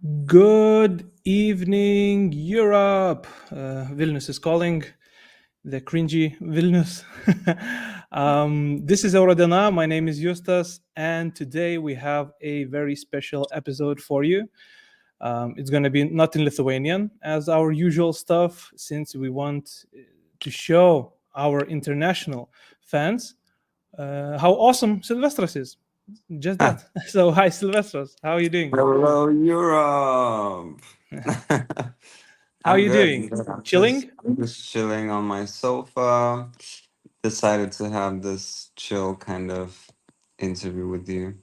Good evening, Europe. Vilnius is calling, the cringy Vilnius. This is Eurodiena. My name is Justas, and today we have a very special episode for you. It's going to be not in Lithuanian as our usual stuff, since we want to show our international fans how awesome Silvestras is. Just Ah, that. So, hi, Silvestras. How are you doing? hello, Europe. How are I'm you good. doing? I'm just, Chilling? I'm just chilling on my sofa. Decided to have this chill kind of interview with you.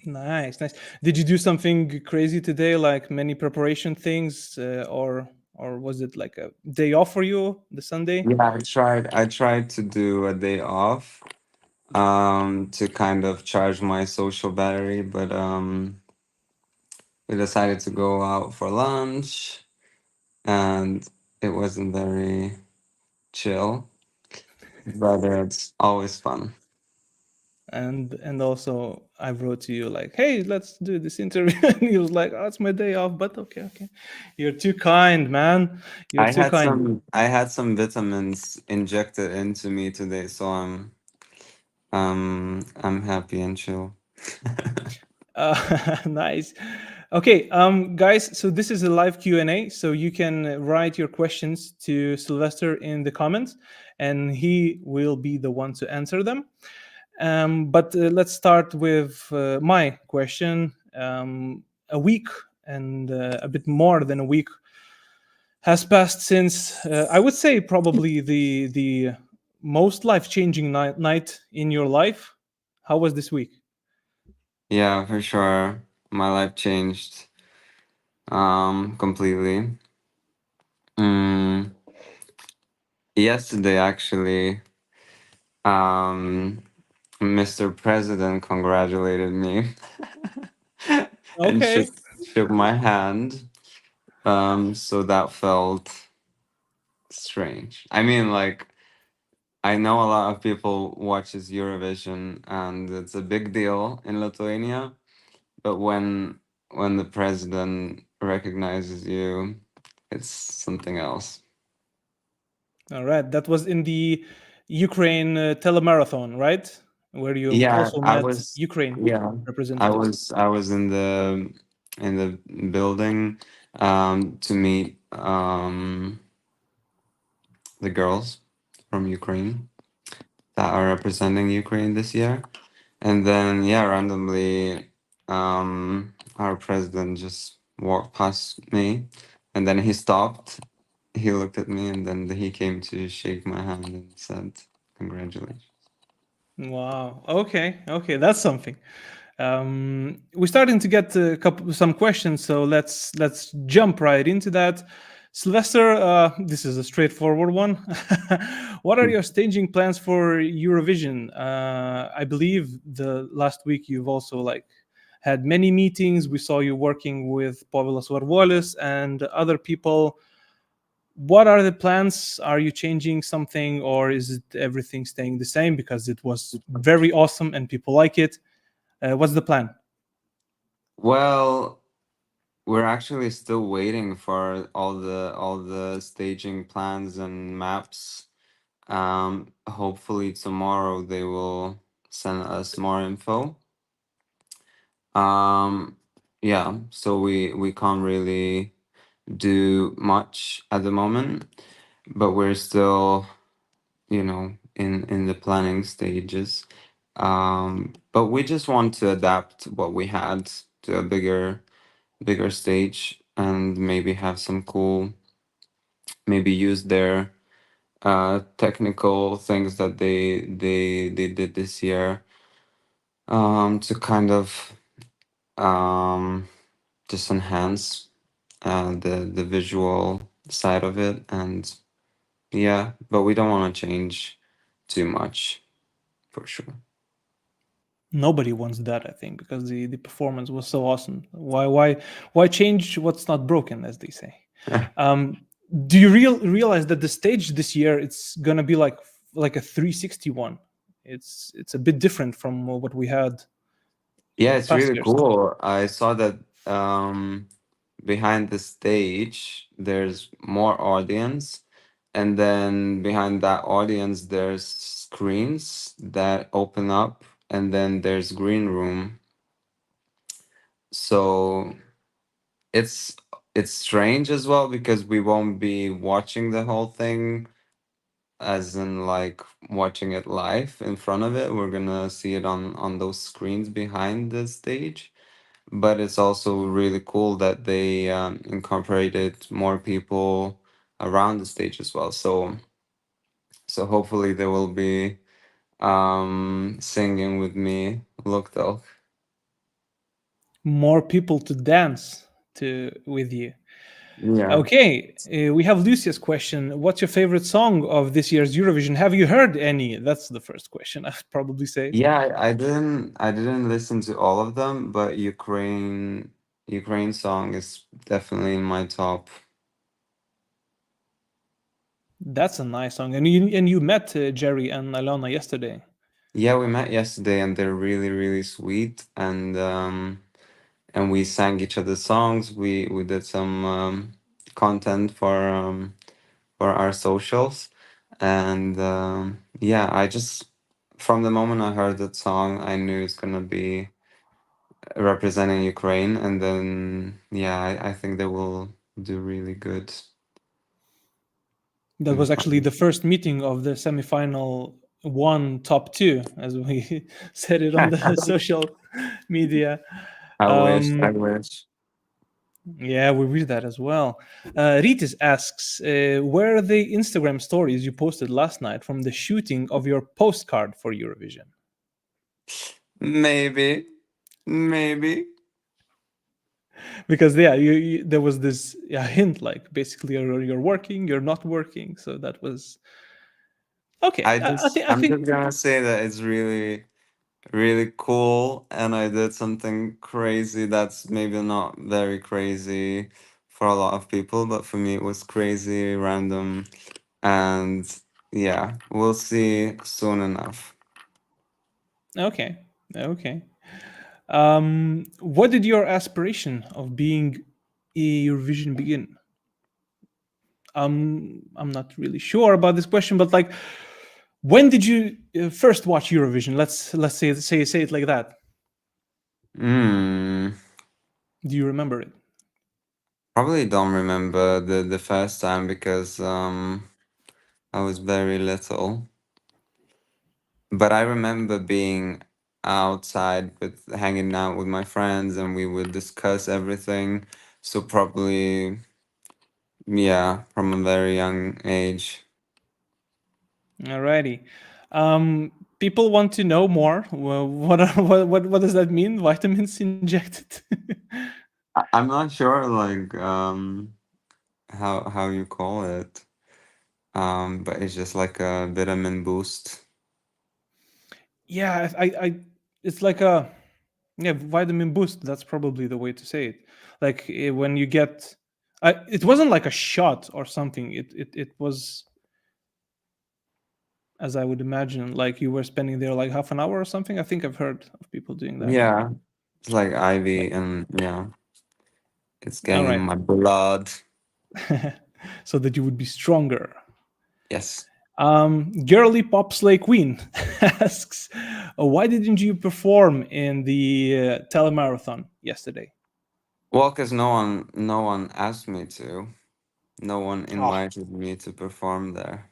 Nice, nice. Did you do something crazy today, like many preparation things, or was it like a day off for you, the Sunday? Yeah, I tried to do a day off, to kind of charge my social battery, but we decided to go out for lunch, and it wasn't very chill, but it's always fun. And also I wrote to you like, hey, let's do this interview, and he was like, oh, it's my day off, but okay, okay. You're too kind, man. You're I too had kind. some I had some vitamins injected into me today, so I'm happy and chill. Nice. Okay, guys. So this is a live Q&A. So you can write your questions to Sylvester in the comments, and he will be the one to answer them. But let's start with my question. A week and a bit more than a week has passed since I would say probably the most life changing night in your life. How was this week? Yeah, for sure. My life changed completely. Mm, Yesterday actually, um Mr. President congratulated me and Okay. shook my hand. So that felt strange. I mean, like, I know a lot of people watches Eurovision and it's a big deal in Lithuania, but when the president recognizes you, it's something else. All right, that was in the Ukraine telemarathon, right? Where you Yeah, also I met was Ukraine yeah, I representatives. was I was in the building to meet the girls from Ukraine that are representing Ukraine this year. And then, yeah, randomly, our president just walked past me, and then he stopped. He looked at me, and then he came to shake my hand and said, "Congratulations." Wow. Okay. Okay, that's something. We're starting to get some questions, so let's jump right into that. Sylvester, this is a straightforward one. What are your staging plans for Eurovision? I believe the last week you've also like had many meetings. We saw you working with Povilas Varvolis and other people. What are the plans? Are you changing something, or is it everything staying the same because it was very awesome and people like it? What's the plan? Well, we're actually still waiting for all the staging plans and maps. Hopefully tomorrow they will send us more info. Um, yeah, so we can't really do much at the moment, but we're still, in the planning stages. But we just want to adapt what we had to a bigger stage and maybe have some cool, maybe use their technical things that they did this year, to kind of um just enhance the visual side of it. And yeah, but we don't want to change too much, for sure. Nobody wants that, I think, because the performance was so awesome. Why change what's not broken, as they say? Um, do you realize that the stage this year it's gonna be like a 361? It's a bit different from what we had Yeah, it's past really years. cool. I saw that behind the stage there's more audience, and then behind that audience there's screens that open up, and then there's green room. So it's it's strange as well because we won't be watching the whole thing as in like watching it live in front of it. We're gonna see it on those screens behind the stage. But it's also really cool that they incorporated more people around the stage as well. So hopefully they will be singing with me Luktelk. More people to dance to with you. Yeah. Okay, we have Lucia's question. What's your favorite song of this year's Eurovision? Have you heard any? That's the first question I'd probably say. Yeah, I didn't listen to all of them, but Ukraine song is definitely in my top. That's a nice song. And you met Jerry and Alona yesterday. Yeah, we met yesterday and they're really, really sweet, and we sang each other's songs. We did some content for our socials, and yeah, I just from the moment I heard that song, I knew it's gonna be representing Ukraine, and then yeah, I think they will do really good That in the was actually final. the first meeting of the semifinal one top two, as we said it on the social media. I wish, I Um, wish. yeah, we read that as well. Ritis asks, where are the Instagram stories you posted last night from the shooting of your postcard for Eurovision? Maybe, maybe. Because yeah, there was this hint, like basically you're working, you're not working. So that was okay. I I'm think just gonna say that it's really, really cool, and I did something crazy that's maybe not very crazy for a lot of people, but for me it was crazy, random, and yeah, we'll see soon enough. okay, okay. What did your aspiration of being a Eurovision begin? I'm not really sure about this question, but like, when did you first watch Eurovision? Let's say it like that. Hmm. Do you remember it? Probably don't remember the first time because I was very little. But I remember being outside with hanging out with my friends and we would discuss everything. So probably yeah, from a very young age. Alrighty. People want to know more. Well, what does that mean? Vitamins injected? I'm not sure like how you call it. But it's just like a vitamin boost. Yeah, it's like a yeah vitamin boost. That's probably the way to say it. Like when you get, it wasn't like a shot or something. It was, as I would imagine, like you were spending there like half an hour or something. I think I've heard of people doing that. Yeah. It's like Like, IV and yeah, it's all getting in right, my blood. so that you would be stronger. Yes. Girly Pop Slay Queen asks, why didn't you perform in the telemarathon yesterday? Well, because no one asked me to. No one Oh, invited me to perform there.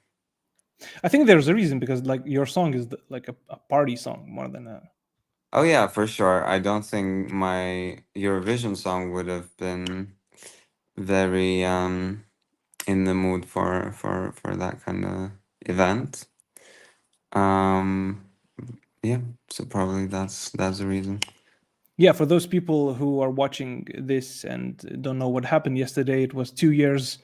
I think there's a reason because like your song is like a party song more than a. Oh yeah, for sure. I don't think my Eurovision song would have been very in the mood for that kind of event. Um yeah, so probably that's the reason. Yeah, for those people who are watching this and don't know what happened yesterday, it was 2 years.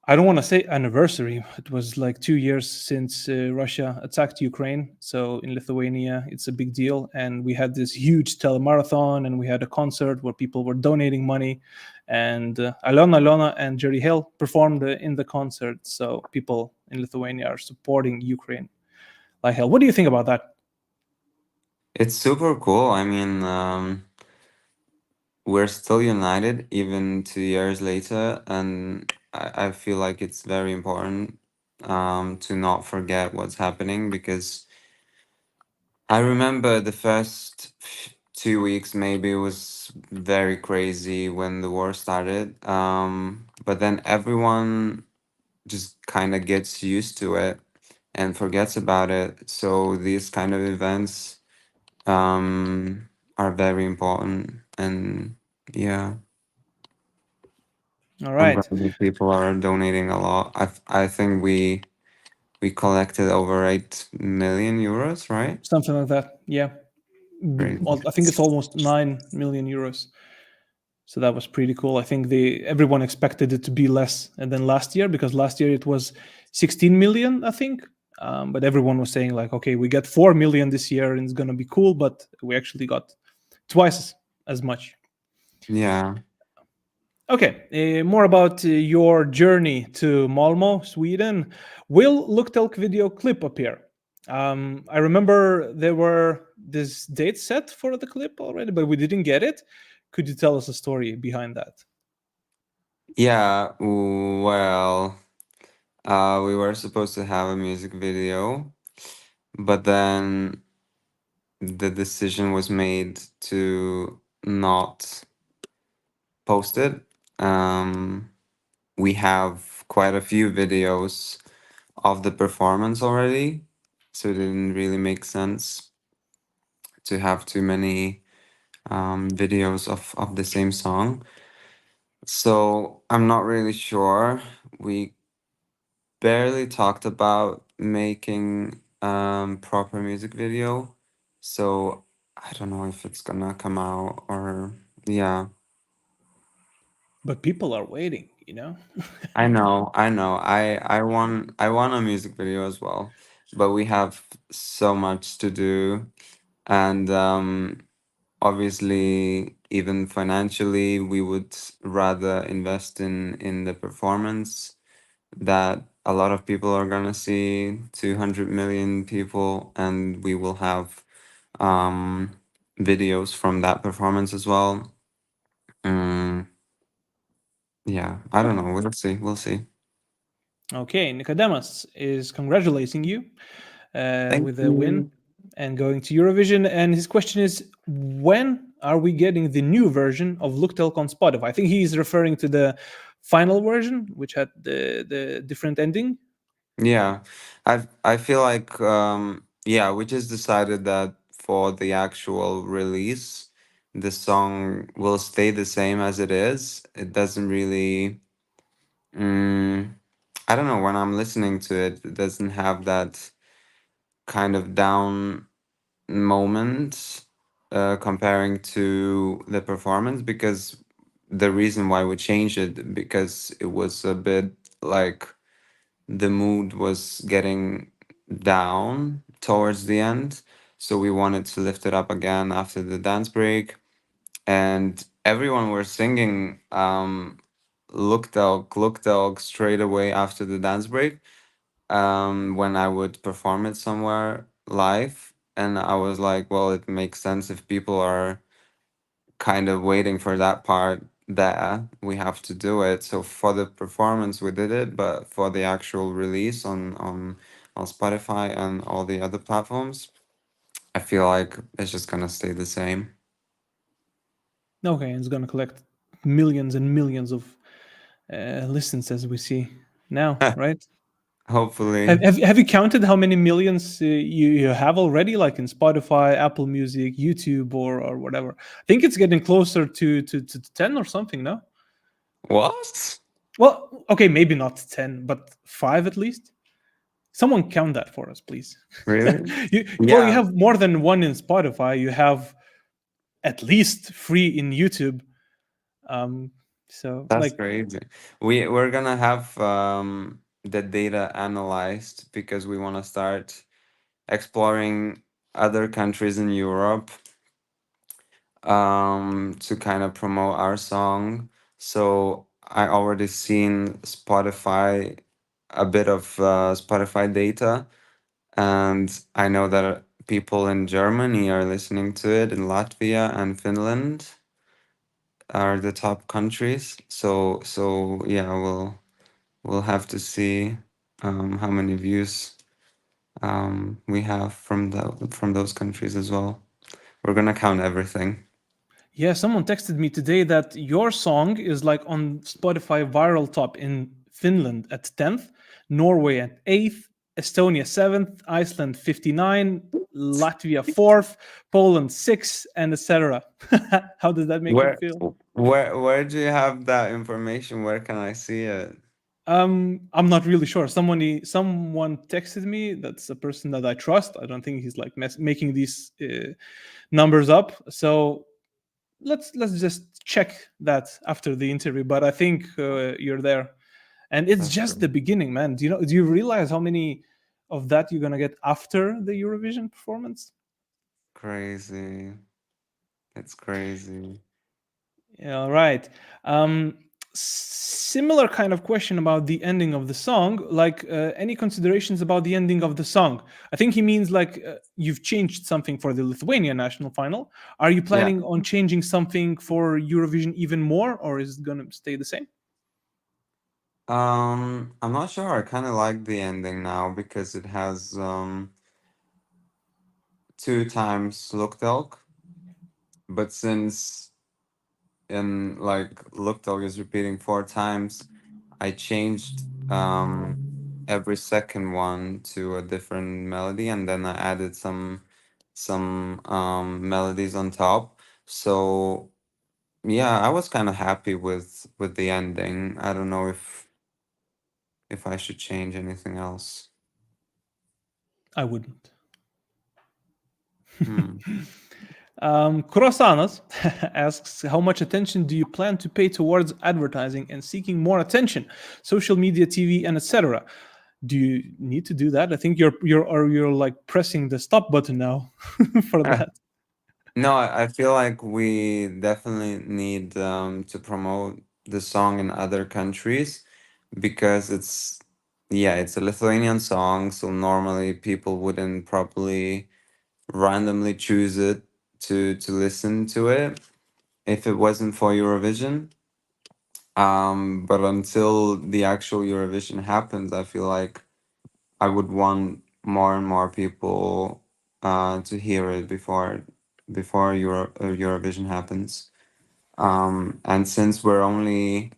I don't want to say anniversary. It was like 2 years since Russia attacked Ukraine. So in Lithuania, it's a big deal. And we had this huge telemarathon and we had a concert where people were donating money. And Alona and Jerry Hill performed in the concert. So people in Lithuania are supporting Ukraine like hell. What do you think about that? It's super cool. I mean, we're still united even 2 years later, and I feel like it's very important to not forget what's happening, because I remember the first 2 weeks maybe was very crazy when the war started. But then everyone just kind of gets used to it and forgets about it. So these kind of events are very important. And yeah, All I'm right, glad that people are donating a lot. I think we collected over 8 million euros, right? something like that. Yeah, Great. I think it's almost 9 million euros. So that was pretty cool. I think everyone expected it to be less than last year, because last year it was 16 million, I think. But everyone was saying like, okay, we get 4 million this year and it's gonna be cool, but we actually got twice as much. Yeah. Okay, more about your journey to Malmo, Sweden. Will Luktelk video clip appear? I remember there were this date set for the clip already, but we didn't get it. Could you tell us a story behind that? Yeah, well, we were supposed to have a music video, but then the decision was made to not post it. Um, we have quite a few videos of the performance already, so it didn't really make sense to have too many videos of the same song. So I'm not really sure. We barely talked about making proper music video, so I don't know if it's gonna come out or yeah. But people are waiting, you know? I know. I want a music video as well, but we have so much to do, and obviously even financially we would rather invest in the performance that a lot of people are gonna see, 200 million people, and we will have um, videos from that performance as well. Mm, yeah, I don't Okay. know. We'll see. We'll see. Okay, Nicodemus is congratulating you Thank with the win you. and going to Eurovision. And his question is, when are we getting the new version of Luktelk on Spotify? I think he's referring to the final version, which had the different ending. Yeah, I feel like yeah, we just decided that for the actual release, the song will stay the same as it is. It doesn't really. Mm, I don't know, when I'm listening to it, it doesn't have that kind of down moment comparing to the performance, because the reason why we changed it, because it was a bit like the mood was getting down towards the end, so we wanted to lift it up again after the dance break, and everyone were singing Look Dog straight away after the dance break, when I would perform it somewhere live. And I was like, well, it makes sense if people are kind of waiting for that part there. We have to do it. So for the performance, we did it, but for the actual release on Spotify and all the other platforms, I feel like it's just gonna stay the same. Okay, and it's going to collect millions and millions of listens as we see now, right? Hopefully. Have you counted how many millions you have already, like in Spotify, Apple Music, YouTube, or whatever? I think it's getting closer to 10 or something, no? What? Well, okay, maybe not 10, but 5 at least. Someone count that for us, please. Really? Well, you Yeah, have more than one in Spotify. You have at least 3 in YouTube. Um, so, that's like, crazy. We're gonna have the data analyzed because we want to start exploring other countries in Europe to kind of promote our song. So I already seen Spotify, a bit of Spotify data, and I know that people in Germany are listening to it, in Latvia and Finland. are the top countries. So yeah, we'll have to see how many views we have from those countries as well. We're gonna count everything. Yeah, someone texted me today that your song is like on Spotify viral top in Finland at 10th, Norway at 8th, Estonia 7th, Iceland 59, Latvia 4th, Poland 6th, and etc. How does that make you Where feel? where do you have that information? Where can I see it? I'm not really sure. Someone texted me. That's a person that I trust. I don't think he's like making these numbers up. So let's just check that after the interview. But I think you're there, and it's That's just great. the beginning, man. Do you realize how many of that you're gonna get after the Eurovision performance? Crazy. It's crazy. Yeah, all right. Similar kind of question about the ending of the song. Like, any considerations about the ending of the song? I think he means like you've changed something for the Lithuanian national final. Are you Yeah. planning on changing something for Eurovision even more, or is it gonna stay the same? I'm not sure. I kind of like the ending now because it has two times Luktelk, but since in like Luktelk is repeating four times, I changed every second one to a different melody, and then I added some melodies on top. So yeah, I was kind of happy with the ending. I don't know if I should change anything else. I wouldn't. Hmm. Croissants asks, how much attention do you plan to pay towards advertising and seeking more attention, social media, TV, and etc.? Do you need to do that? I think you're like pressing the stop button now for that. No, I feel like we definitely need to promote the song in other countries because it's a Lithuanian song, so normally people wouldn't probably randomly choose it to listen to it if it wasn't for Eurovision. But until the actual Eurovision happens, I feel like I would want more and more people to hear it before Eurovision happens. And since we're only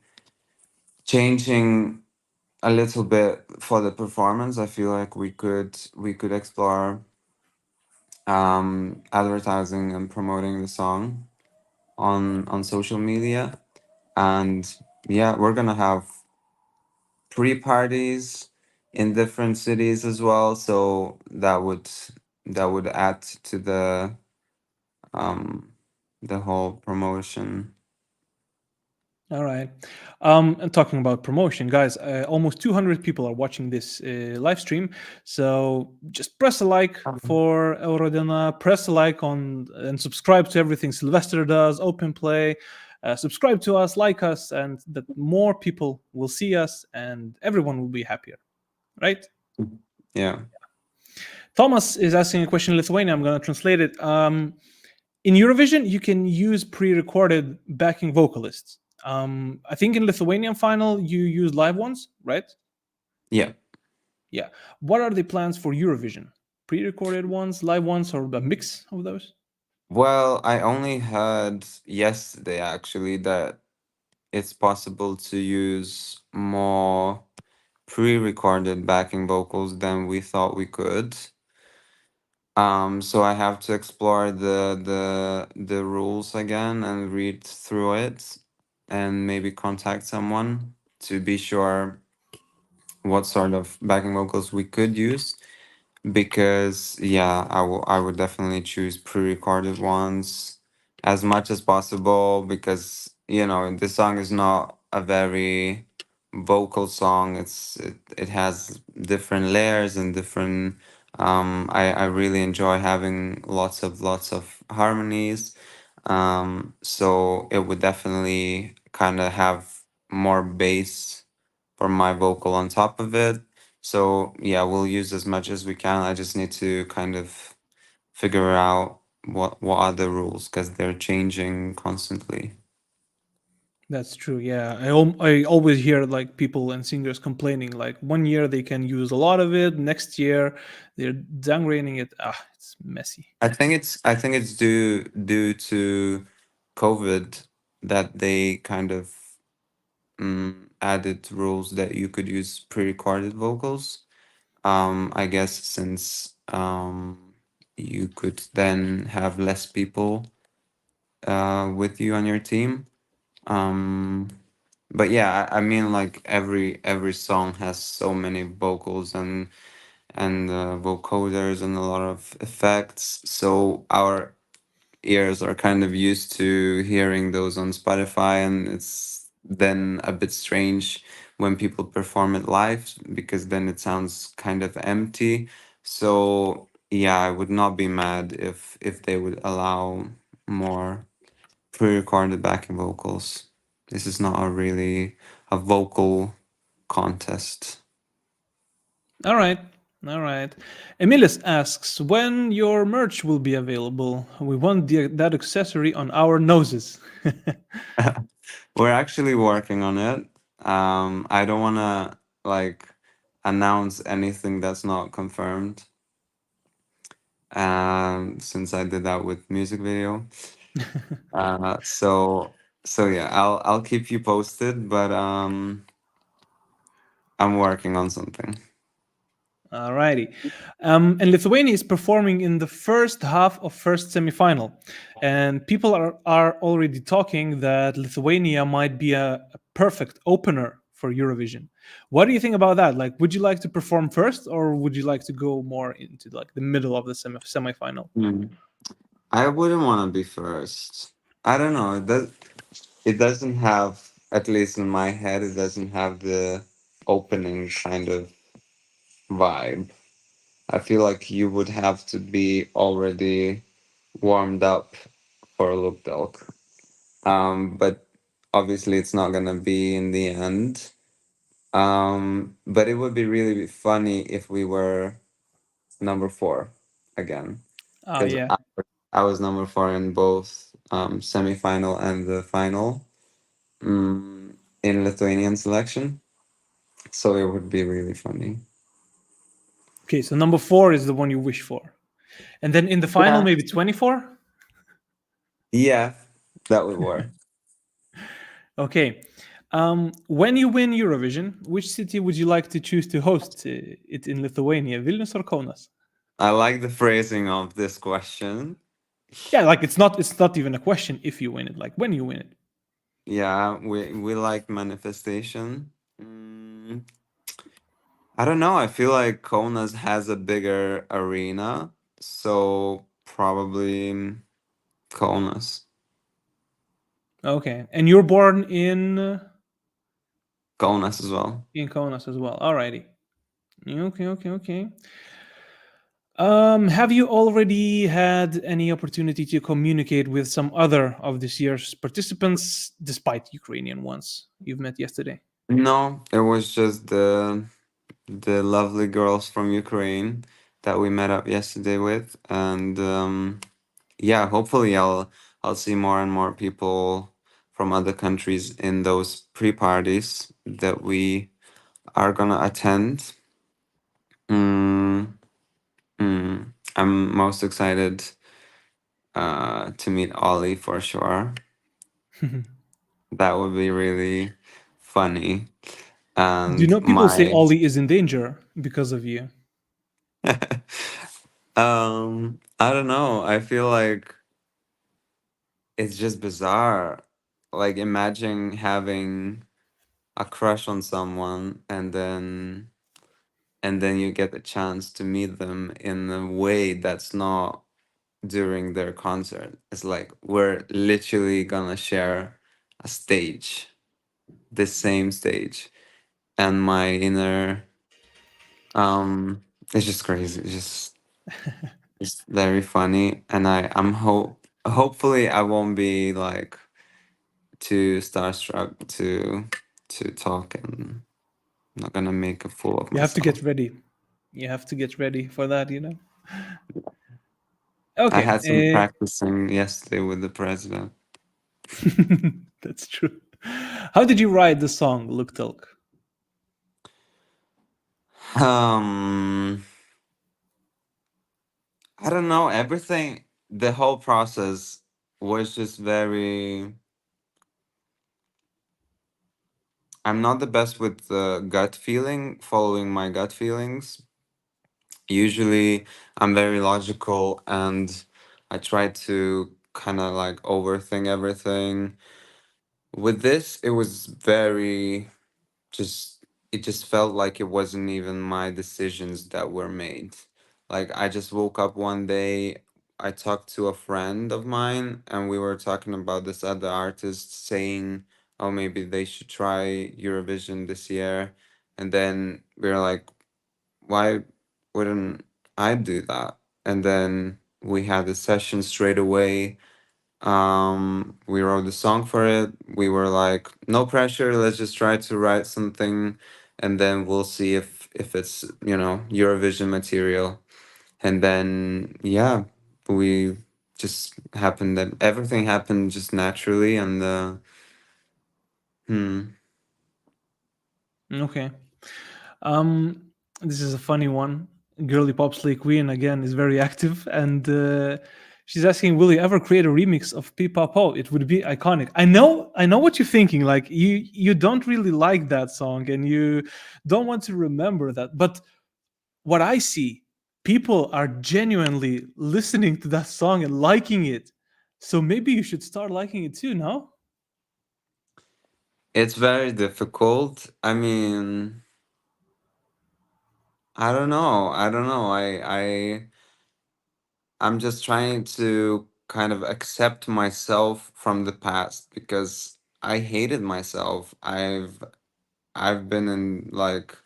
changing a little bit for the performance, I feel like we could explore advertising and promoting the song on social media. And yeah, we're gonna have pre-parties in different cities as well, so that would add to um the whole promotion. All right. And talking about promotion, guys, almost 200 people are watching this live stream. So just press a like for Eurodiena, press a like on and subscribe to everything Silvester does, Open Play. Subscribe to us, like us, and that more people will see us and everyone will be happier, right? Yeah. Thomas is asking a question in Lithuanian. I'm going to translate it. In Eurovision, you can use pre-recorded backing vocalists. I think in Lithuanian final you use live ones, right? Yeah. Yeah. What are the plans for Eurovision? Pre-recorded ones, live ones, or a mix of those? Well, I only heard yesterday actually that it's possible to use more pre-recorded backing vocals than we thought we could. So I have to explore the rules again and read through it and maybe contact someone to be sure what sort of backing vocals we could use because yeah, I would definitely choose pre-recorded ones as much as possible because this song is not a very vocal song. It has different layers and different I really enjoy having lots of harmonies. So it would definitely kind of have more bass for my vocal on top of it. So yeah, we'll use as much as we can. I just need to kind of figure out what are the rules because they're changing constantly. That's true. Yeah, I always hear like people and singers complaining like one year they can use a lot of it, next year they're downgrading it. Ah, it's messy. I think it's due to COVID that they kind of added rules that you could use pre-recorded vocals. I guess since you could then have less people with you on your team. Um, but yeah, I mean, like every song has so many vocals and vocoders and a lot of effects. So our ears are kind of used to hearing those on Spotify, and it's then a bit strange when people perform it live because then it sounds kind of empty. So yeah, I would not be mad if they would allow more pre-recorded backing vocals. This is not a really a vocal contest. All right. All right. Emilis asks when your merch will be available. We want that accessory on our noses. We're actually working on it. I don't want to like announce anything that's not confirmed. Since I did that with music video. So yeah, I'll keep you posted, but I'm working on something. Alrighty. And Lithuania is performing in the first half of first semifinal. And people are already talking that Lithuania might be a perfect opener for Eurovision. What do you think about that? Like, would you like to perform first or would you like to go more into like the middle of the semifinal? Hmm. I wouldn't want to be first. I don't know. It doesn't have, at least in my head, it doesn't have the opening kind of vibe. I feel like you would have to be already warmed up for Luktelk. But obviously it's not gonna be in the end. But it would be really funny if we were number four again, Oh, because yeah. I was number four in both semifinal and the final in Lithuanian selection. So it would be really funny. Okay, so number four is the one you wish for. And then in the final, Yeah, maybe 24? yeah, that would work. Okay. When you win Eurovision, which city would you like to choose to host it in Lithuania, Vilnius or Kaunas? I like the phrasing of this question. Yeah, like it's not even a question if you win it, like when you win it. Yeah, we like manifestation. I don't know. I feel like Kaunas has a bigger arena, so probably Kaunas. Okay, and you're born Kaunas as well. in Kaunas as well. Alrighty. Okay, okay, okay. Have you already had any opportunity to communicate with some other of this year's participants, despite Ukrainian ones you've met yesterday? No, it was just the lovely girls from Ukraine that we met up yesterday with, and yeah, hopefully I'll see more and more people from other countries in those pre-parties that we are gonna attend. Mm, I'm most excited to meet Ollie for sure. That would be really funny. Do you And know people say my Ollie is in danger because of you? I don't know. I feel like it's just bizarre. Like imagine having a crush on someone and then you get the chance to meet them in a way that's not during their concert. It's like we're literally gonna share a stage, the same stage. And my inner it's just crazy. It's very funny. And hopefully I won't be like too starstruck to talk and I'm not gonna make a fool of You have to get myself. ready. You have to get ready for that, you know? I Okay. had some practicing yesterday with the president. That's true. How did you write the song Luktelk? Um, I don't know. Everything, the whole process was just very. I'm not the best with the gut feeling, following my gut feelings. Usually, I'm very logical and I try to kind of like overthink everything. With this, it was very just it just felt like it wasn't even my decisions that were made. Like I just woke up one day, I talked to a friend of mine and we were talking about this other artist saying, "Oh, maybe they should try Eurovision this year." And then we were like, "Why wouldn't I do that?" And then we had a session straight away. We wrote the song for it. We were like, no pressure, let's just try to write something and then we'll see if it's, Eurovision material. And then yeah, we just happened that everything happened just naturally and hmm. Okay. Um, this is a funny one. Girly Pop Slay Queen again is very active, and she's asking, "Will you ever create a remix of Pipapo? It would be iconic." I know what you're thinking. Like you don't really like that song, and you don't want to remember that. But what I see, people are genuinely listening to that song and liking it. So maybe you should start liking it too. No? It's very difficult. I mean, I don't know. I don't know. I'm just trying to kind of accept myself from the past because I hated myself. I've been in like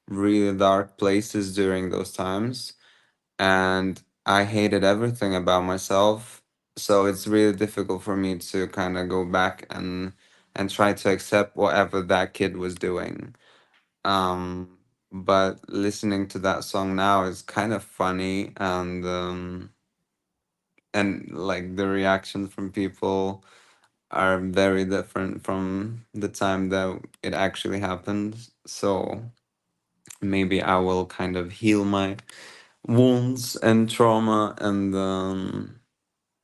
really dark places during those times and I hated everything about myself. So it's really difficult for me to kind of go back and try to accept whatever that kid was doing. Um but listening to that song now is kind of funny and like the reactions from people are very different from the time that it actually happened. So maybe I will kind of heal my wounds and trauma and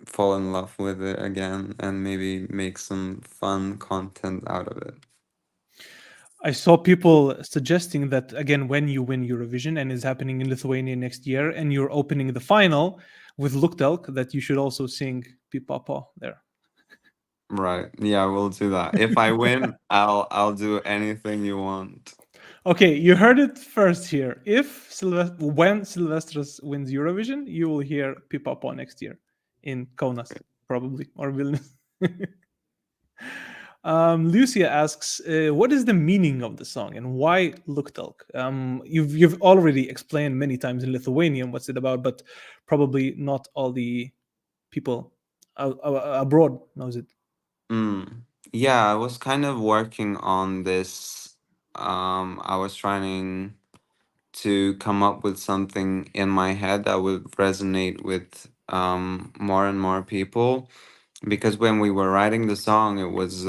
fall in love with it again and maybe make some fun content out of it. I saw people suggesting that again, when you win Eurovision and is happening in Lithuania next year, and you're opening the final with Luktelk, that you should also sing Pipapa there. Right. Yeah, we'll do that. If I win, I'll do anything you want. Okay, you heard it first here. When Silvestris wins Eurovision, you will hear Pipapa next year in Kaunas, probably, or Vilnius. Lucia asks, "What is the meaning of the song and why Luktelk?" You've already explained many times in Lithuanian what's it about, but probably not all the people abroad knows it. Mm. Yeah, I was kind of working on this. I was trying to come up with something in my head that would resonate with more and more people. Because when we were writing the song, it was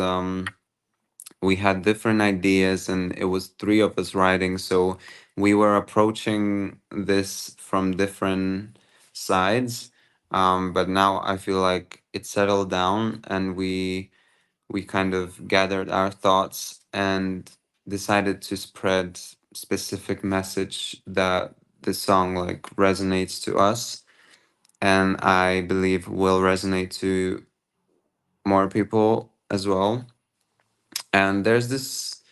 we had different ideas, and it was three of us writing. So we were approaching this from different sides. But now I feel like it settled down, and we kind of gathered our thoughts and decided to spread specific message that the song like resonates to us and I believe will resonate to more people as well. And there's this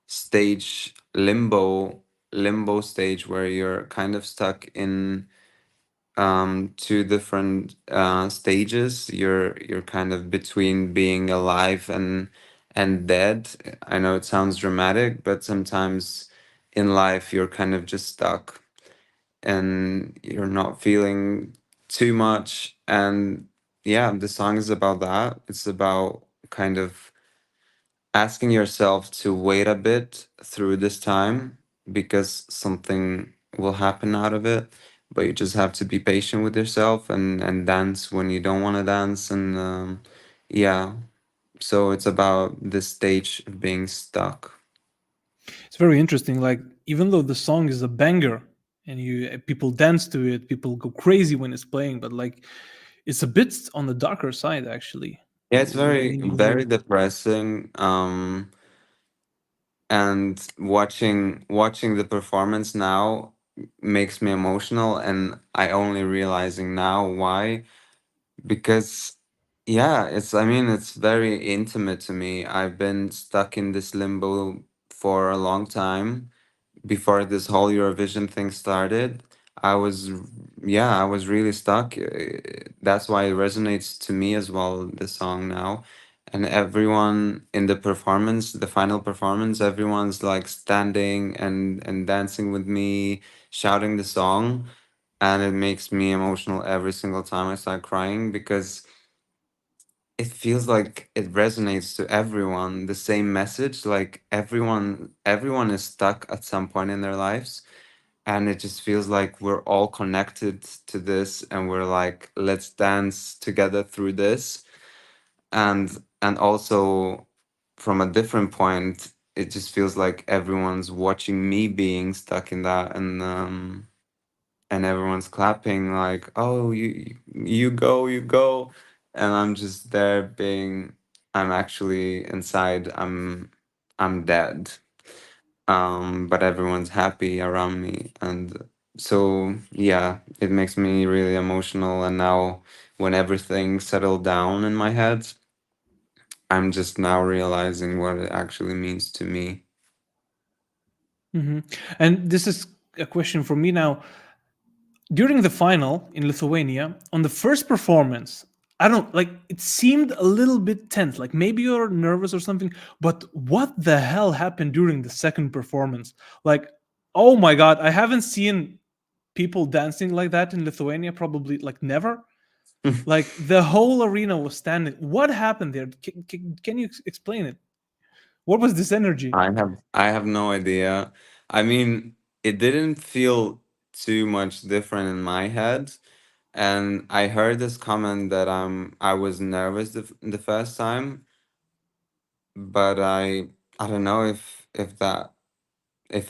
stage limbo stage where you're kind of stuck in two different stages. You're kind of between being alive and dead. I know it sounds dramatic, but sometimes in life you're kind of just stuck and you're not feeling too much. And yeah, the song is about that. It's about kind of asking yourself to wait a bit through this time because something will happen out of it, but you just have to be patient with yourself and dance when you don't want to dance and yeah, So it's about the stage of being stuck. It's very interesting. Like even though the song is a banger and you people dance to it, people go crazy when it's playing, but like it's a bit on the darker side actually Yeah, it's when very, you hear very it. depressing. And watching the performance now makes me emotional, and I only realizing now why. Because yeah, it's, I mean, it's very intimate to me. I've been stuck in this limbo for a long time before this whole Eurovision thing started. I was, yeah, I was really stuck. That's why it resonates to me as well, the song now. And everyone in the performance, the final performance, everyone's like standing and dancing with me, shouting the song, and it makes me emotional every single time I start crying, because it feels like it resonates to everyone, the same message. Like everyone is stuck at some point in their lives, and it just feels like we're all connected to this, and we're like, let's dance together through this. And also, from a different point, it just feels like everyone's watching me being stuck in that, and everyone's clapping like, oh, you go, you go. And I'm just there being, I'm actually inside, I'm dead. But everyone's happy around me. And so yeah, it makes me really emotional. And now, when everything settled down in my head, I'm just now realizing what it actually means to me. Hmm. And this is a question for me now. During the final in Lithuania, on the first performance, I don't like it seemed a little bit tense. Like maybe you're nervous or something, but what the hell happened during the second performance? Like, oh my god, I haven't seen people dancing like that in Lithuania probably like never. Like the whole arena was standing. What happened there? Can you explain it? What was this energy? I have no idea. I mean, it didn't feel too much different in my head. And I heard this comment that I was nervous the first time, but I don't know if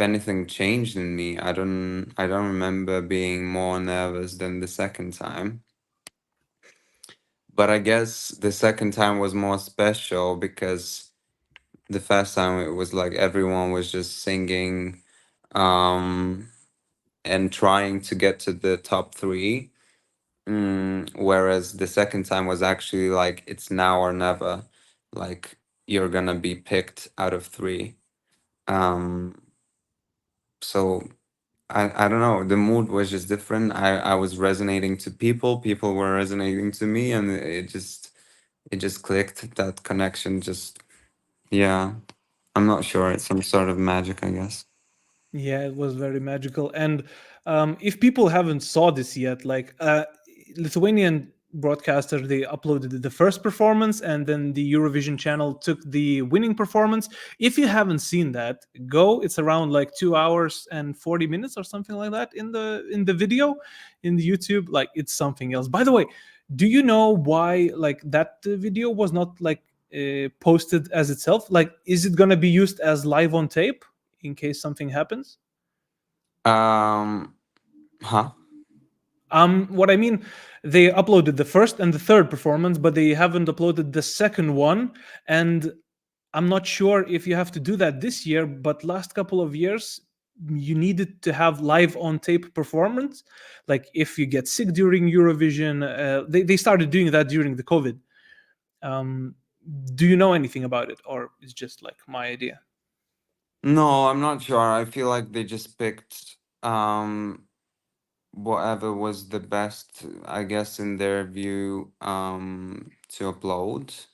anything changed in me. I don't remember being more nervous than the second time. But I guess the second time was more special, because the first time it was like everyone was just singing, um and trying to get to the top three. Whereas the second time was actually like, it's now or never. Like, you're gonna be picked out of three. Um, so I don't know. The mood was just different. I was resonating to people. People were resonating to me, and it just clicked. That connection just, yeah. I'm not sure. It's some sort of magic, I guess. Yeah, it was very magical. And if people haven't saw this yet, like Lithuanian broadcaster, they uploaded the first performance, and then the Eurovision channel took the winning performance. If you haven't seen that, go. It's around like 2 hours and 40 minutes or something like that in the video in the YouTube. Like it's something else. By the way, do you know why like that video was not like posted as itself? Like, is it gonna be used as live on tape in case something happens? Um, huh? What I mean, they uploaded the first and the third performance, but they haven't uploaded the second one. And I'm not sure if you have to do that this year, but last couple of years, you needed to have live on tape performance. Like if you get sick during Eurovision, they started doing that during the COVID. Um, do you know anything about it, or it's just like my idea? No, I'm not sure. I feel like they just picked whatever was the best, I guess, in their view, to upload.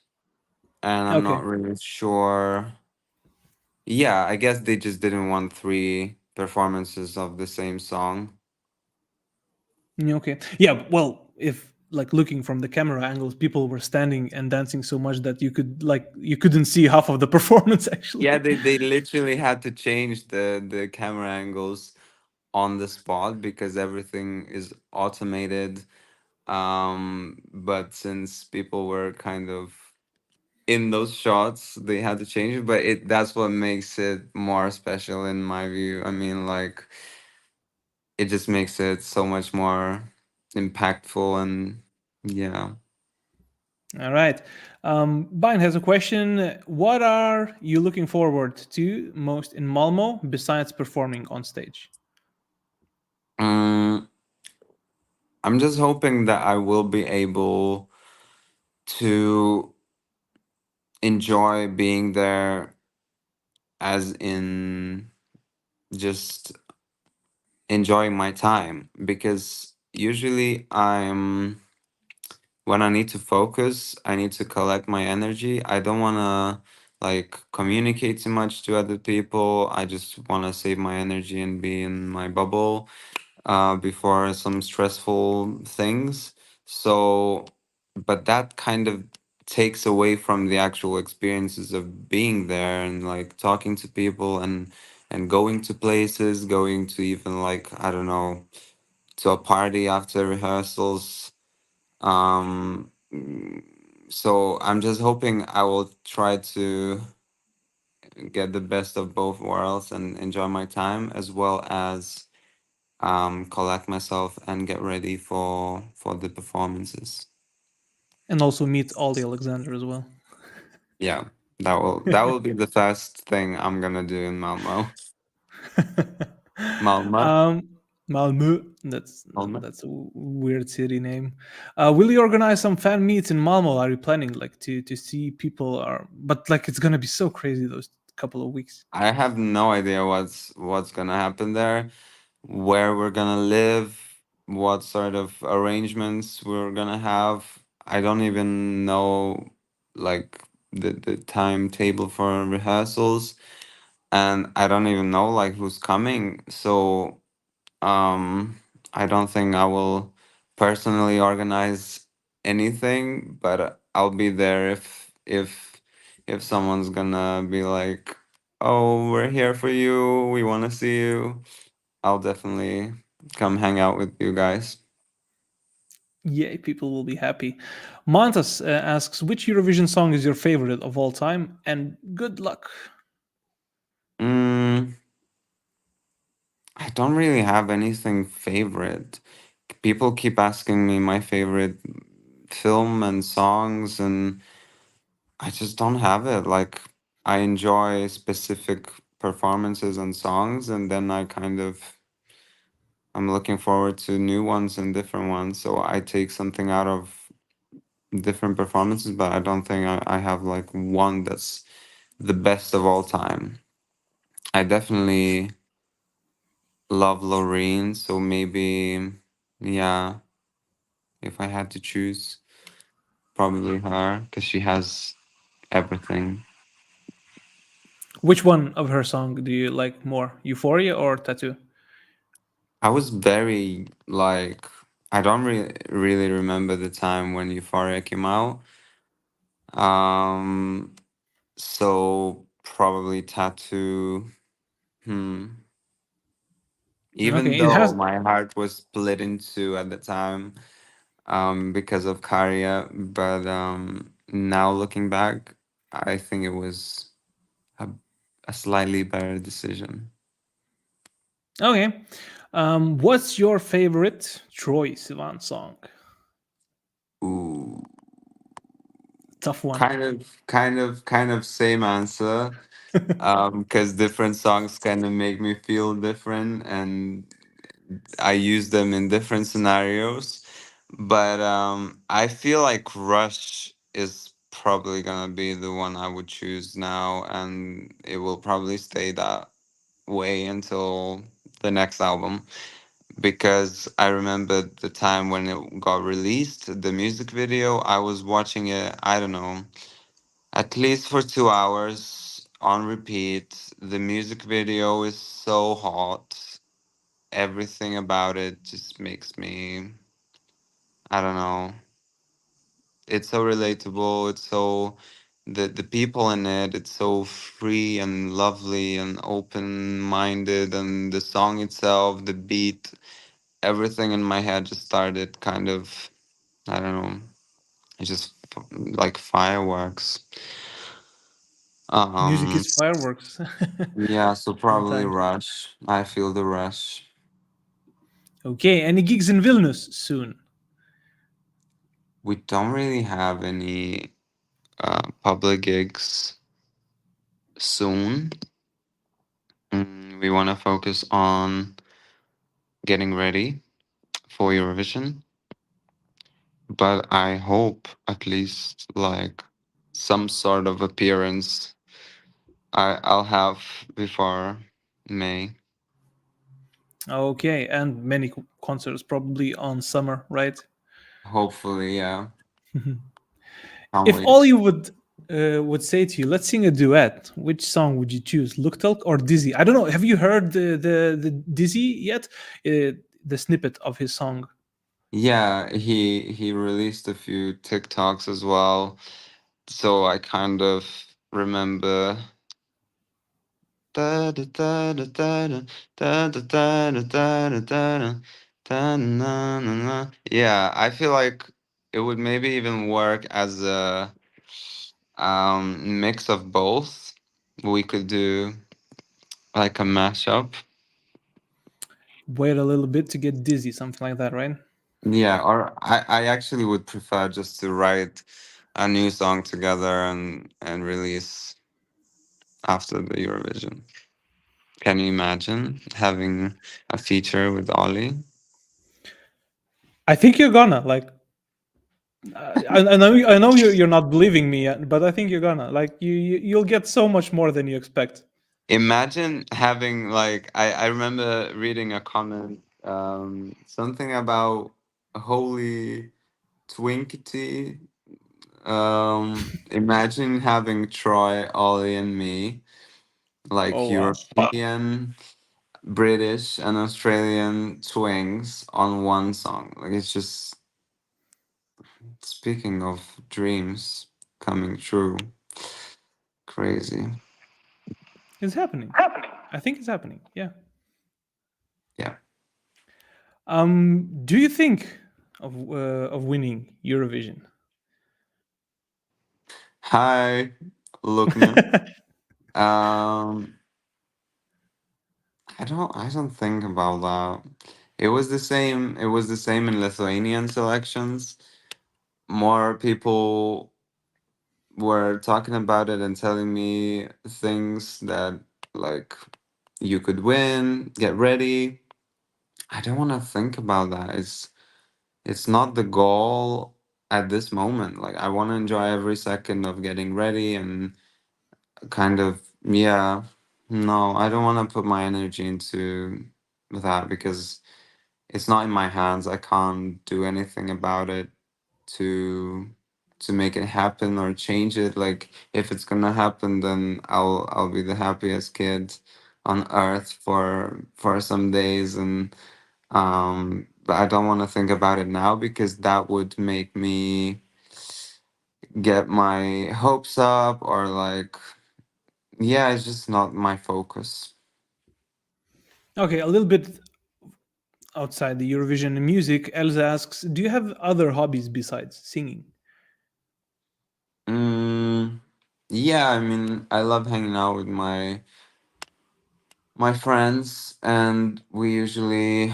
And I'm Okay. not really sure. Yeah, I guess they just didn't want three performances of the same song. Okay. Yeah. Well, if like looking from the camera angles, people were standing and dancing so much that you couldn't see half of the performance Yeah, actually. they literally had to change the camera angles on the spot, because everything is automated. But since people were kind of in those shots they had to change it, but it that's what makes it more special in my view. I mean, like, it just makes it so much more impactful. And yeah. All right. Bine has a question. What are you looking forward to most in Malmo besides performing on stage? Mm, I'm just hoping that I will be able to enjoy being there, as in just enjoying my time, because usually I'm when I need to focus, I need to collect my energy. I don't want to like communicate too much to other people. I just want to save my energy and be in my bubble before some stressful things. So, but that kind of takes away from the actual experiences of being there and like talking to people and going to places, going to even like, I don't know, to a party after rehearsals. So I'm just hoping I will try to get the best of both worlds and enjoy my time, as well as collect myself and get ready for the performances. And also meet Ollie Alexander as well. Yeah, that will be the first thing I'm gonna do in Malmo. Malmo, um, Malmö. Malmo. That's a weird city name. Will you organize some fan meets in Malmo? Are you planning like to see people? Or but like it's gonna be so crazy those couple of weeks. I have no idea what's gonna happen there, where we're gonna live, what sort of arrangements we're gonna have. I don't even know like the timetable for rehearsals, and I don't even know like who's coming. So I don't think I will personally organize anything, but I'll be there if someone's gonna be like, "Oh, we're here for you. We want to see you." I'll definitely come hang out with you guys. Yay, people will be happy. Montas asks, which Eurovision song is your favorite of all time? And good luck. Mm, I don't really have anything favorite. People keep asking me my favorite film and songs, and I just don't have it. Like, I enjoy specific performances and songs, and then I'm looking forward to new ones and different ones. So I take something out of different performances, but I don't think I have like one that's the best of all time. I definitely love Loreen, so maybe, yeah, if I had to choose, probably her, because she has everything. Which one of her song do you like more, Euphoria or Tattoo? I was very like, I don't really remember the time when Euphoria came out. Um, so probably Tattoo. Hmm. Even Okay, it though has. my heart was split in two at the time, because of Karya, but now looking back, I think it was a, a slightly better decision. Okay. What's your favorite Troy Sivan song? Ooh, Tough one. kind of same answer. Because different songs kind of make me feel different, and I use them in different scenarios. But I feel like Rush is probably gonna be the one I would choose now, and it will probably stay that way until the next album. Because I remember the time when it got released, the music video, I was watching it, I don't know, at least for 2 hours on repeat. The music video is so hot. Everything about it just makes me, I don't know. It's so relatable. It's so the people in it. It's so free and lovely and open minded, and the song itself, the beat, everything in my head just started kind of, I don't know. It just like fireworks. Music Um, is fireworks yeah, so probably sometimes. Rush. I feel the rush. Okay, any gigs in Vilnius soon? We don't really have any public gigs soon. We want to focus on getting ready for Eurovision, but I hope at least like some sort of appearance I'll have before May. Okay, and many concerts probably on summer, right? Hopefully, yeah. Can't If all wait. you would say to you, let's sing a duet, which song would you choose, Luktelk or Dizzy? I don't know. Have you heard the Dizzy yet? The snippet of his song. Yeah, he released a few TikToks as well, so I kind of remember. Da da da da da da da da da da da da da na na na. Yeah, I feel like it would maybe even work as a mix of both. We could do like a mashup. Wait a little bit to get dizzy, something like that, right? Yeah, or I actually would prefer just to write a new song together and release after the Eurovision. Can you imagine having a feature with Ollie? I think you're gonna like. I know you're not believing me yet, but I think you're gonna like you'll get so much more than you expect. Imagine having like I remember reading a comment, something about holy twinkety. Imagine having Troy, Ollie, and me, like Oh wow. European, British, and Australian twins on one song. Like it's just, speaking of dreams coming true, crazy. It's happening. I think it's happening. Yeah. Yeah. Do you think of winning Eurovision? Hi, Lukman. Um, I don't think about that. It was the same. It was the same in Lithuanian selections. More people were talking about it and telling me things that like you could win, get ready. I don't want to think about that. It's not the goal at this moment. Like I want to enjoy every second of getting ready and kind of, yeah. No, I don't want to put my energy into that because it's not in my hands. I can't do anything about it to make it happen or change it. Like if it's gonna happen, then I'll be the happiest kid on earth for some days. And but I don't want to think about it now because that would make me get my hopes up, or like, yeah, it's just not my focus. Okay, a little bit outside the Eurovision and music. Elsa asks, "Do you have other hobbies besides singing?" mm, yeah, I mean, I love hanging out with my friends, and we usually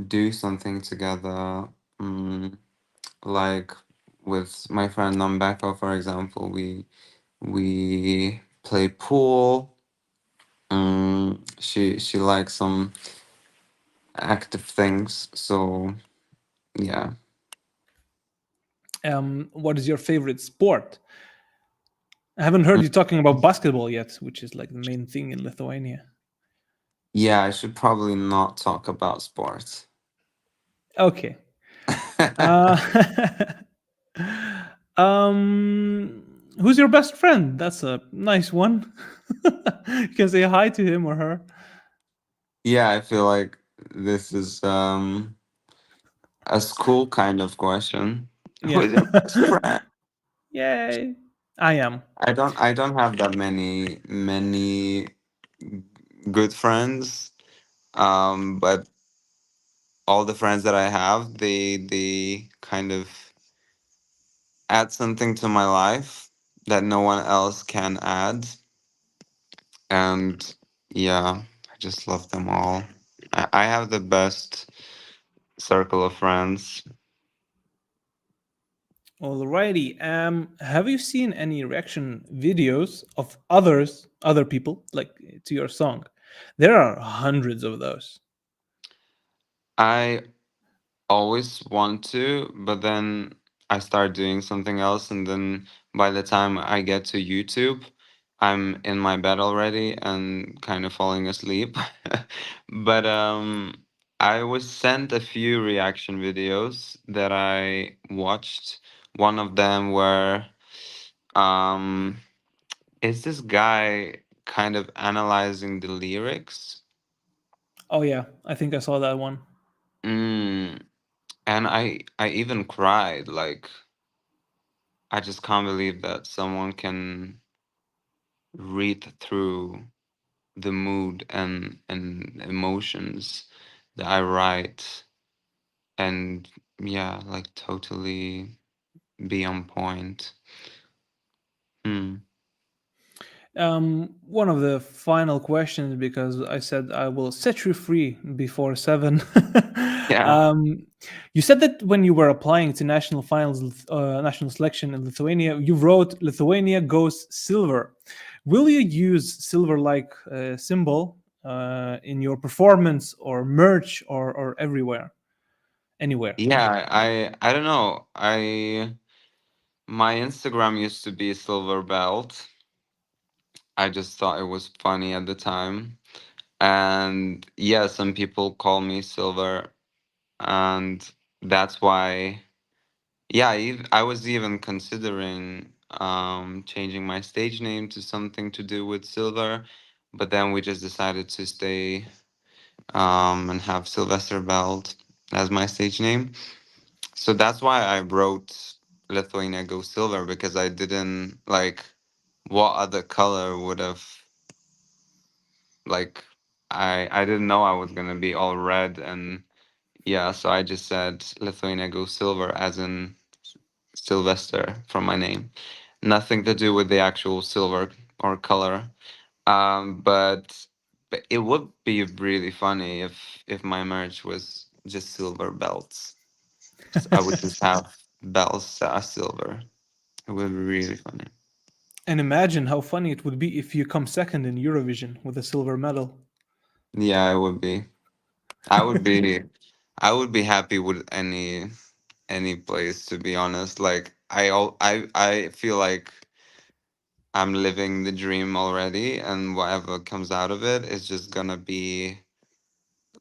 do something together. mm, like with my friend Nambeko, for example, we play pool. She likes some active things, so yeah. What is your favorite sport? I haven't heard you talking about basketball yet, which is like the main thing in Lithuania. Yeah, I should probably not talk about sports. Okay. Uh, who's your best friend? That's a nice one. You can say hi to him or her. Yeah, I feel like this is a school kind of question. Who Yeah. is your best friend? Yay. I am. I don't have that many good friends. But all the friends that I have, they kind of add something to my life that no one else can add. And yeah, I just love them all. I have the best circle of friends. Alrighty. Have you seen any reaction videos of other people, like to your song? There are hundreds of those. I always want to, but then I start doing something else, and then by the time I get to YouTube, I'm in my bed already and kind of falling asleep. But I was sent a few reaction videos that I watched. One of them where um is this guy kind of analyzing the lyrics. Oh yeah, I think I saw that one. Mm, and I even cried, like I just can't believe that someone can read through the mood and emotions that I write, and yeah, like totally be on point. Hmm. One of the final questions, because I said I will set you free before 7. Yeah. um, you said that when you were applying to national finals, national selection in Lithuania, you wrote Lithuania goes silver. Will you use silver like symbol in your performance or merch or everywhere, anywhere? Yeah, I don't know. I My Instagram used to be Silver Belt. I just thought it was funny at the time. And yeah, some people call me Silver, and that's why. Yeah, I was even considering changing my stage name to something to do with silver, but then we just decided to stay and have Silvester Belt as my stage name. So that's why I wrote Lithuania Go Silver, because I didn't like what other color would have, like, I didn't know I was gonna be all red. And yeah, so I just said Lithuania Go Silver, as in Sylvester from my name. Nothing to do with the actual silver or color. But it would be really funny if my merch was just silver belts. I would just have belts that are silver. It would be really funny. And imagine how funny it would be if you come second in Eurovision with a silver medal. Yeah, it would be. I would be. I would be happy with any place, to be honest. Like I feel like I'm living the dream already, and whatever comes out of it is just gonna be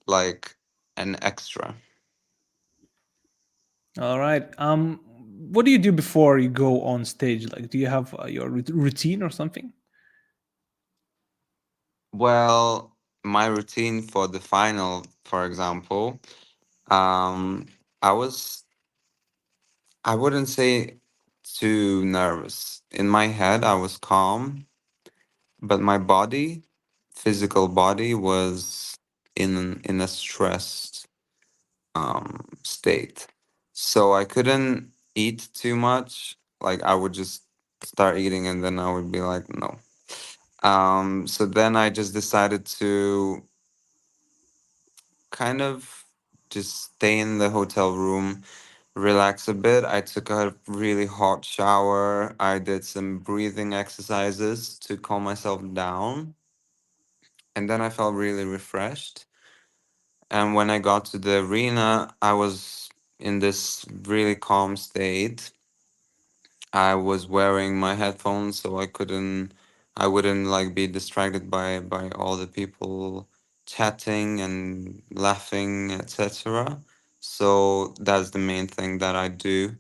like an extra. All right. What do you do before you go on stage? Like, do you have your routine or something? Well, my routine for the final, for example, um, I was, I wouldn't say too nervous. In my head, I was calm, but my body, physical body, was in a stressed state. So I couldn't eat too much. Like I would just start eating and then I would be like, no. So then I just decided to kind of just stay in the hotel room, relax a bit. I took a really hot shower. I did some breathing exercises to calm myself down. And then I felt really refreshed. And when I got to the arena, I was in this really calm state. I was wearing my headphones so I wouldn't like be distracted by all the people chatting and laughing, etc. So that's the main thing that I do,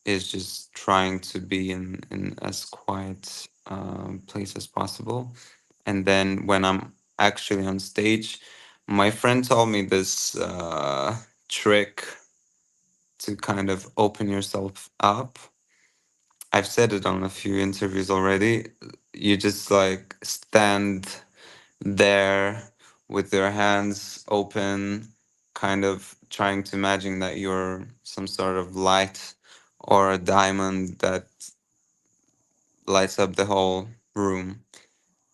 is just trying to be in as quiet place as possible. And then when I'm actually on stage, my friend told me this trick to kind of open yourself up. I've said it on a few interviews already. You just like stand there with your hands open, kind of trying to imagine that you're some sort of light or a diamond that lights up the whole room.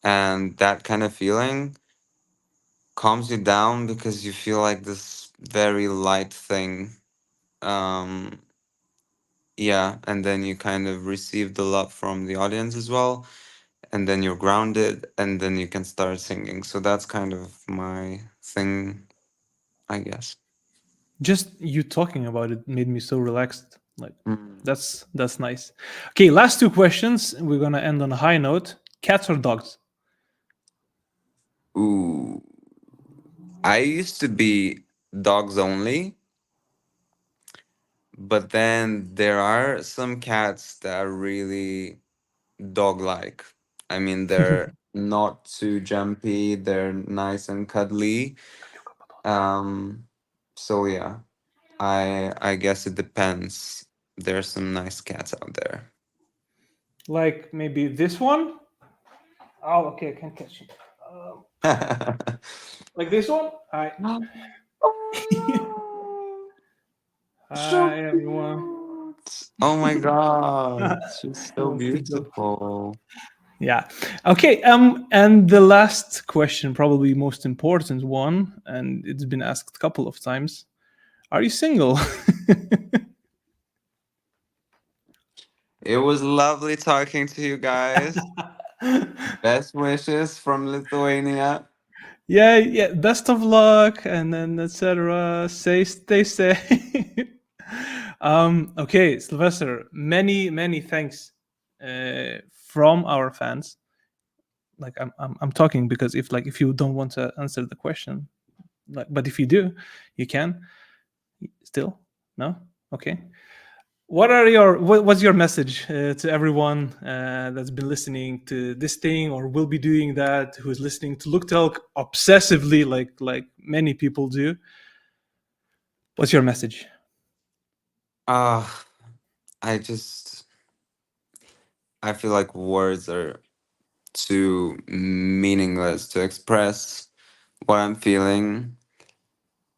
And that kind of feeling calms you down because you feel like this very light thing. Um, yeah, and then you kind of receive the love from the audience as well, and then you're grounded, and then you can start singing. So that's kind of my thing, I guess. Just you talking about it made me so relaxed. Like Mm. that's nice. Okay, last two questions. We're gonna end on a high note. Cats or dogs? Ooh, I used to be dogs only, but then there are some cats that are really dog-like. I mean, they're not too jumpy, they're nice and cuddly. Um, so yeah, I guess it depends. There's some nice cats out there. Like maybe this one? Oh, okay, I can't catch it. Like this one? Hi. So Hi, everyone. cute. Oh my god, she's Who so wants to go? beautiful. Yeah. Okay. And the last question, probably most important one, and it's been asked a couple of times. Are you single? It was lovely talking to you guys. Best wishes from Lithuania. Yeah, yeah. Best of luck, and then etc. Stay safe. Okay, Sylvester. Many thanks from our fans. Like I'm talking because if you don't want to answer the question, like, but if you do, you can still. No, okay. What's your message to everyone that's been listening to this thing or will be doing that, who's listening to Luktelk obsessively like many people do? What's your message? Ah, I just I feel like words are too meaningless to express what I'm feeling,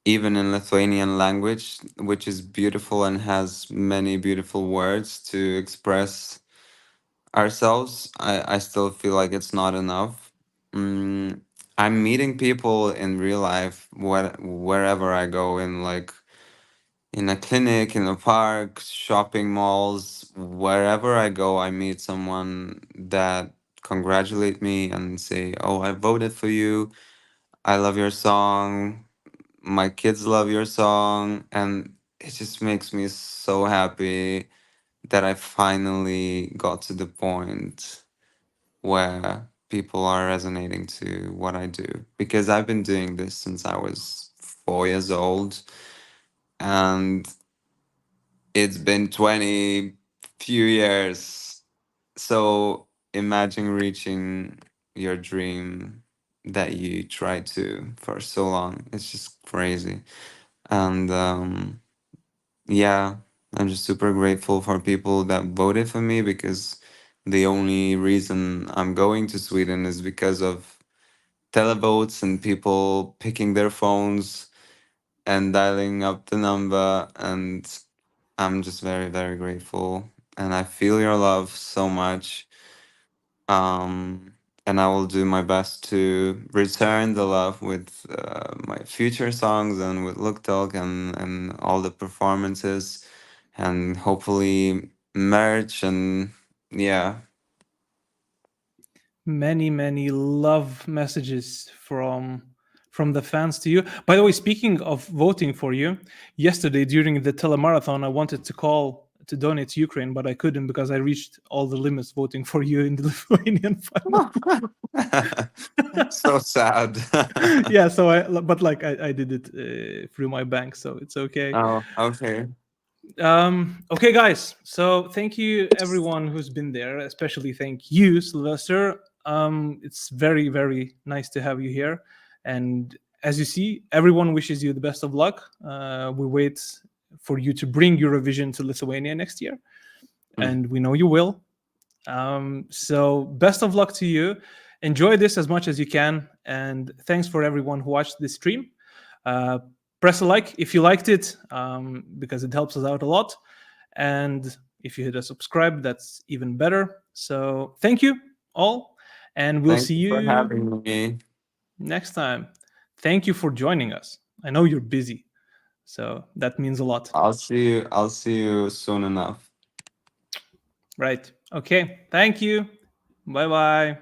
even in Lithuanian language, which is beautiful and has many beautiful words to express ourselves. I still feel like it's not enough. Mm, I'm meeting people in real life wherever I go, in like in a clinic, in a park, shopping malls, wherever I go, I meet someone that congratulate me and say, "Oh, I voted for you. I love your song. My kids love your song." And it just makes me so happy that I finally got to the point where people are resonating to what I do, because I've been doing this since I was 4 years old, and it's been 20 few years. So imagine reaching your dream that you tried to for so long. It's just crazy. And yeah, I'm just super grateful for people that voted for me, because the only reason I'm going to Sweden is because of televotes and people picking their phones and dialing up the number. And I'm just very, very grateful. And I feel your love so much. Um, and I will do my best to return the love with my future songs and with Luktelk and all the performances, and hopefully merch. And yeah. Many love messages from the fans to you. By the way, speaking of voting for you, yesterday during the telemarathon, I wanted to call to donate to Ukraine, but I couldn't because I reached all the limits voting for you in the Lithuanian final. So sad. Yeah, so but like I did it through my bank, so it's okay. Oh, okay. Okay, guys. So thank you everyone who's been there. Especially thank you, Sylvester. It's very nice to have you here. And as you see, everyone wishes you the best of luck. We wait for you to bring Eurovision to Lithuania next year, Mm. and we know you will. So best of luck to you. Enjoy this as much as you can, and thanks for everyone who watched this stream. Uh, Press a like if you liked it, because it helps us out a lot. And if you hit a subscribe, that's even better. So thank you all, and we'll Thank see you for you having me. next time. Thank you for joining us. I know you're busy, so that means a lot. I'll see you soon enough. Right. Okay. Thank you. Bye bye.